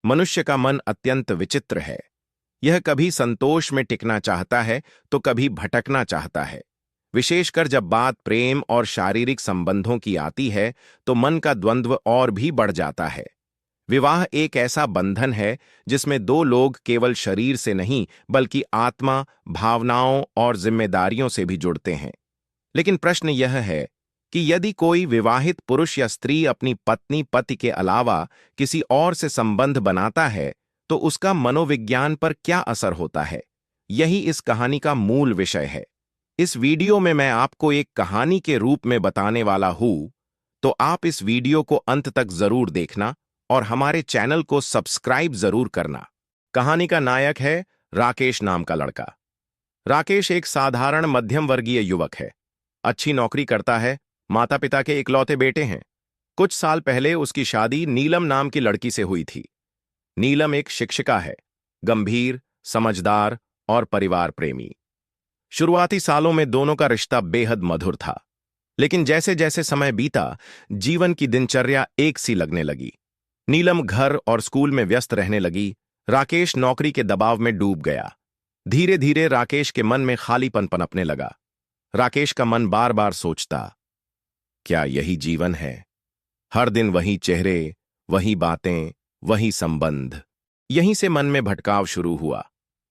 मनुष्य का मन अत्यंत विचित्र है। यह कभी संतोष में टिकना चाहता है तो कभी भटकना चाहता है। विशेषकर जब बात प्रेम और शारीरिक संबंधों की आती है तो मन का द्वंद्व और भी बढ़ जाता है। विवाह एक ऐसा बंधन है जिसमें दो लोग केवल शरीर से नहीं बल्कि आत्मा, भावनाओं और जिम्मेदारियों से भी जुड़ते हैं। लेकिन प्रश्न यह है कि यदि कोई विवाहित पुरुष या स्त्री अपनी पत्नी पति के अलावा किसी और से संबंध बनाता है तो उसका मनोविज्ञान पर क्या असर होता है। यही इस कहानी का मूल विषय है। इस वीडियो में मैं आपको एक कहानी के रूप में बताने वाला हूं, तो आप इस वीडियो को अंत तक जरूर देखना और हमारे चैनल को सब्सक्राइब जरूर करना। कहानी का नायक है राकेश नाम का लड़का। राकेश एक साधारण मध्यम वर्गीय युवक है। अच्छी नौकरी करता है, माता पिता के इकलौते बेटे हैं। कुछ साल पहले उसकी शादी नीलम नाम की लड़की से हुई थी। नीलम एक शिक्षिका है, गंभीर, समझदार और परिवार प्रेमी। शुरुआती सालों में दोनों का रिश्ता बेहद मधुर था, लेकिन जैसे जैसे समय बीता, जीवन की दिनचर्या एक सी लगने लगी। नीलम घर और स्कूल में व्यस्त रहने लगी। राकेश नौकरी के दबाव में डूब गया। धीरे धीरे राकेश के मन में खालीपन पनपने लगा। राकेश का मन बार बार सोचता, क्या यही जीवन है? हर दिन वही चेहरे, वही बातें, वही संबंध। यहीं से मन में भटकाव शुरू हुआ।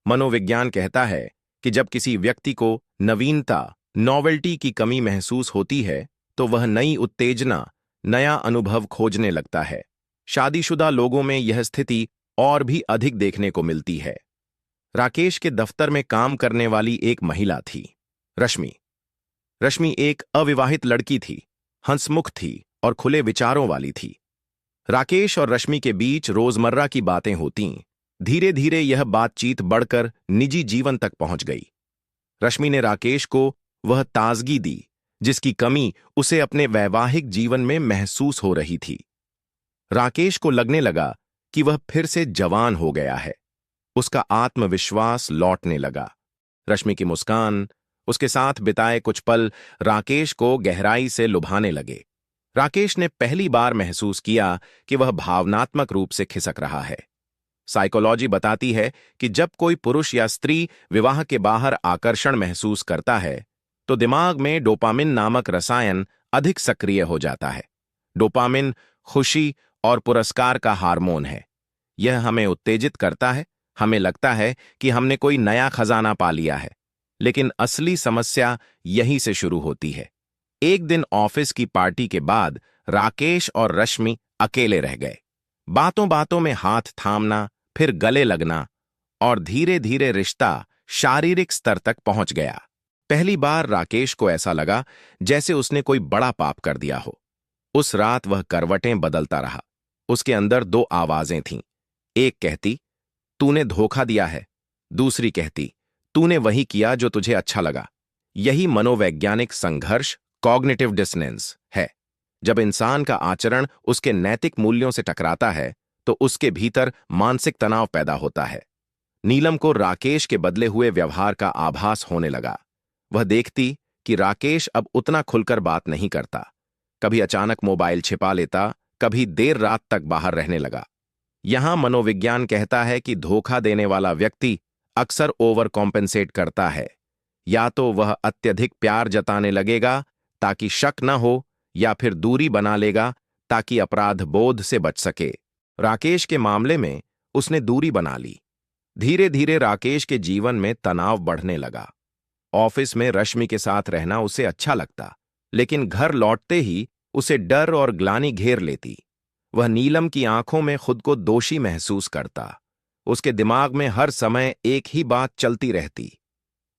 मनोविज्ञान कहता है कि जब किसी व्यक्ति को नवीनता, नॉवेल्टी की कमी महसूस होती है तो वह नई उत्तेजना, नया अनुभव खोजने लगता है। शादीशुदा लोगों में यह स्थिति और भी अधिक देखने को मिलती है। राकेश के दफ्तर में काम करने वाली एक महिला थी, रश्मि। रश्मि एक अविवाहित लड़की थी, हंसमुख थी और खुले विचारों वाली थी। राकेश और रश्मि के बीच रोजमर्रा की बातें होतीं। धीरे धीरे यह बातचीत बढ़कर निजी जीवन तक पहुंच गई। रश्मि ने राकेश को वह ताजगी दी जिसकी कमी उसे अपने वैवाहिक जीवन में महसूस हो रही थी। राकेश को लगने लगा कि वह फिर से जवान हो गया है। उसका आत्मविश्वास लौटने लगा। रश्मि की मुस्कान, उसके साथ बिताए कुछ पल राकेश को गहराई से लुभाने लगे। राकेश ने पहली बार महसूस किया कि वह भावनात्मक रूप से खिसक रहा है। साइकोलॉजी बताती है कि जब कोई पुरुष या स्त्री विवाह के बाहर आकर्षण महसूस करता है तो दिमाग में डोपामिन नामक रसायन अधिक सक्रिय हो जाता है। डोपामिन खुशी और पुरस्कार का हार्मोन है। यह हमें उत्तेजित करता है, हमें लगता है कि हमने कोई नया खजाना पा लिया है। लेकिन असली समस्या यहीं से शुरू होती है। एक दिन ऑफिस की पार्टी के बाद राकेश और रश्मि अकेले रह गए। बातों बातों में हाथ थामना, फिर गले लगना और धीरे धीरे रिश्ता शारीरिक स्तर तक पहुंच गया। पहली बार राकेश को ऐसा लगा जैसे उसने कोई बड़ा पाप कर दिया हो। उस रात वह करवटें बदलता रहा। उसके अंदर दो आवाजें थीं। एक कहती, तूने धोखा दिया है। दूसरी कहती, तूने वही किया जो तुझे अच्छा लगा। यही मनोवैज्ञानिक संघर्ष, कॉग्निटिव डिसोनेंस है। जब इंसान का आचरण उसके नैतिक मूल्यों से टकराता है तो उसके भीतर मानसिक तनाव पैदा होता है। नीलम को राकेश के बदले हुए व्यवहार का आभास होने लगा। वह देखती कि राकेश अब उतना खुलकर बात नहीं करता। कभी अचानक मोबाइल छिपा लेता, कभी देर रात तक बाहर रहने लगा। यहां मनोविज्ञान कहता है कि धोखा देने वाला व्यक्ति अक्सर ओवर कॉम्पेंसेट करता है। या तो वह अत्यधिक प्यार जताने लगेगा ताकि शक न हो, या फिर दूरी बना लेगा ताकि अपराध बोध से बच सके। राकेश के मामले में उसने दूरी बना ली। धीरे धीरे राकेश के जीवन में तनाव बढ़ने लगा। ऑफिस में रश्मि के साथ रहना उसे अच्छा लगता, लेकिन घर लौटते ही उसे डर और ग्लानि घेर लेती। वह नीलम की आंखों में खुद को दोषी महसूस करता। उसके दिमाग में हर समय एक ही बात चलती रहती,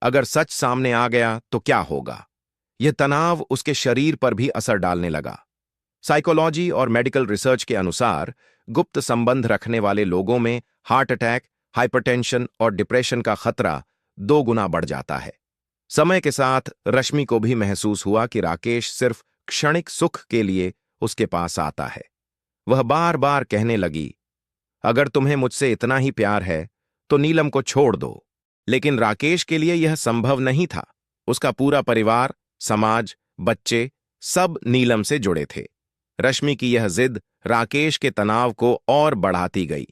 अगर सच सामने आ गया तो क्या होगा। यह तनाव उसके शरीर पर भी असर डालने लगा। साइकोलॉजी और मेडिकल रिसर्च के अनुसार गुप्त संबंध रखने वाले लोगों में हार्ट अटैक, हाइपरटेंशन और डिप्रेशन का खतरा 2 गुना बढ़ जाता है। समय के साथ रश्मि को भी महसूस हुआ कि राकेश सिर्फ क्षणिक सुख के लिए उसके पास आता है। वह बार बार कहने लगी, अगर तुम्हें मुझसे इतना ही प्यार है तो नीलम को छोड़ दो। लेकिन राकेश के लिए यह संभव नहीं था। उसका पूरा परिवार, समाज, बच्चे सब नीलम से जुड़े थे। रश्मि की यह जिद राकेश के तनाव को और बढ़ाती गई।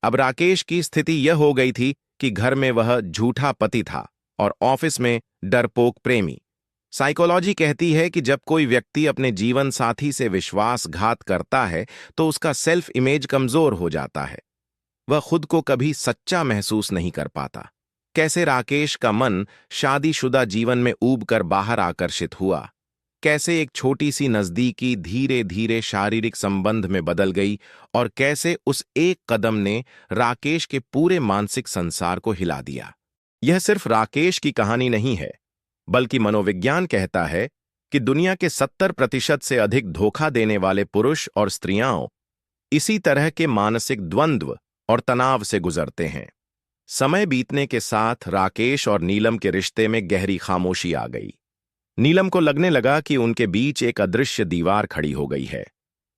अब राकेश की स्थिति यह हो गई थी कि घर में वह झूठा पति था और ऑफिस में डरपोक प्रेमी। साइकोलॉजी कहती है कि जब कोई व्यक्ति अपने जीवन साथी से विश्वासघात करता है तो उसका सेल्फ इमेज कमजोर हो जाता है। वह खुद को कभी सच्चा महसूस नहीं कर पाता। कैसे राकेश का मन शादीशुदा जीवन में ऊब कर बाहर आकर्षित हुआ, कैसे एक छोटी सी नजदीकी धीरे धीरे शारीरिक संबंध में बदल गई और कैसे उस एक कदम ने राकेश के पूरे मानसिक संसार को हिला दिया। यह सिर्फ राकेश की कहानी नहीं है, बल्कि मनोविज्ञान कहता है कि दुनिया के 70% से अधिक धोखा देने वाले पुरुष और स्त्रियां इसी तरह के मानसिक द्वंद्व और तनाव से गुजरते हैं। समय बीतने के साथ राकेश और नीलम के रिश्ते में गहरी खामोशी आ गई। नीलम को लगने लगा कि उनके बीच एक अदृश्य दीवार खड़ी हो गई है।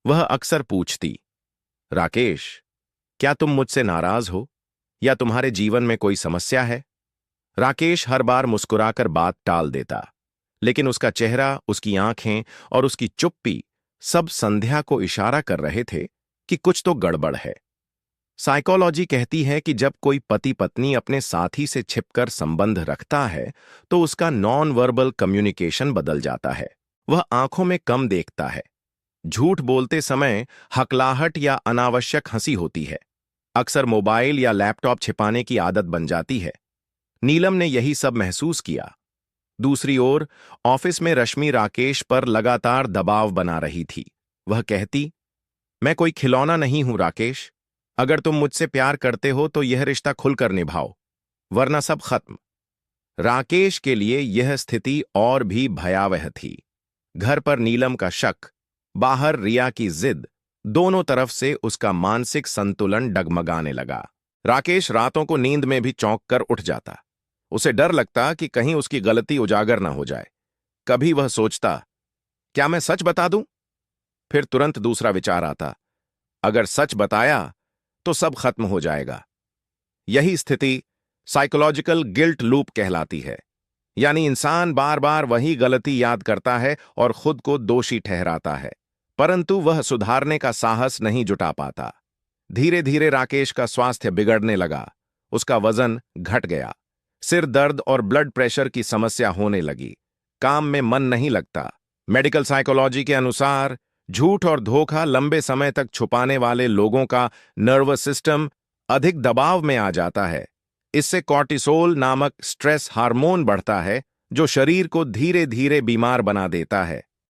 वह अक्सर पूछती, राकेश, क्या तुम मुझसे नाराज हो या तुम्हारे जीवन में कोई समस्या है? राकेश हर बार मुस्कुराकर बात टाल देता, लेकिन उसका चेहरा, उसकी आंखें और उसकी चुप्पी सब संध्या को इशारा कर रहे थे कि कुछ तो गड़बड़ है। साइकोलॉजी कहती है कि जब कोई पति पत्नी अपने साथी से छिपकर संबंध रखता है तो उसका नॉन वर्बल कम्युनिकेशन बदल जाता है। वह आंखों में कम देखता है, झूठ बोलते समय हकलाहट या अनावश्यक हंसी होती है, अक्सर मोबाइल या लैपटॉप छिपाने की आदत बन जाती है। नीलम ने यही सब महसूस किया। दूसरी ओर ऑफिस में रश्मि राकेश पर लगातार दबाव बना रही थी। वह कहती, मैं कोई खिलौना नहीं हूं राकेश, अगर तुम मुझसे प्यार करते हो तो यह रिश्ता खुलकर निभाओ, वरना सब खत्म। राकेश के लिए यह स्थिति और भी भयावह थी। घर पर नीलम का शक, बाहर रिया की जिद, दोनों तरफ से उसका मानसिक संतुलन डगमगाने लगा। राकेश रातों को नींद में भी चौंक कर उठ जाता। उसे डर लगता कि कहीं उसकी गलती उजागर ना हो जाए। कभी वह सोचता, क्या मैं सच बता दूं? फिर तुरंत दूसरा विचार आता, अगर सच बताया तो सब खत्म हो जाएगा। यही स्थिति साइकोलॉजिकल गिल्ट लूप कहलाती है, यानी इंसान बार बार वही गलती याद करता है और खुद को दोषी ठहराता है, परंतु वह सुधारने का साहस नहीं जुटा पाता। धीरे धीरे राकेश का स्वास्थ्य बिगड़ने लगा। उसका वजन घट गया, सिर दर्द और ब्लड प्रेशर की समस्या होने लगी, काम में मन नहीं लगता। मेडिकल साइकोलॉजी के अनुसार झूठ और धोखा लंबे समय तक छुपाने वाले लोगों का नर्वस सिस्टम अधिक दबाव में आ जाता है। इससे कॉर्टिसोल नामक स्ट्रेस हार्मोन बढ़ता है, जो शरीर को धीरे धीरे बीमार बना देता है।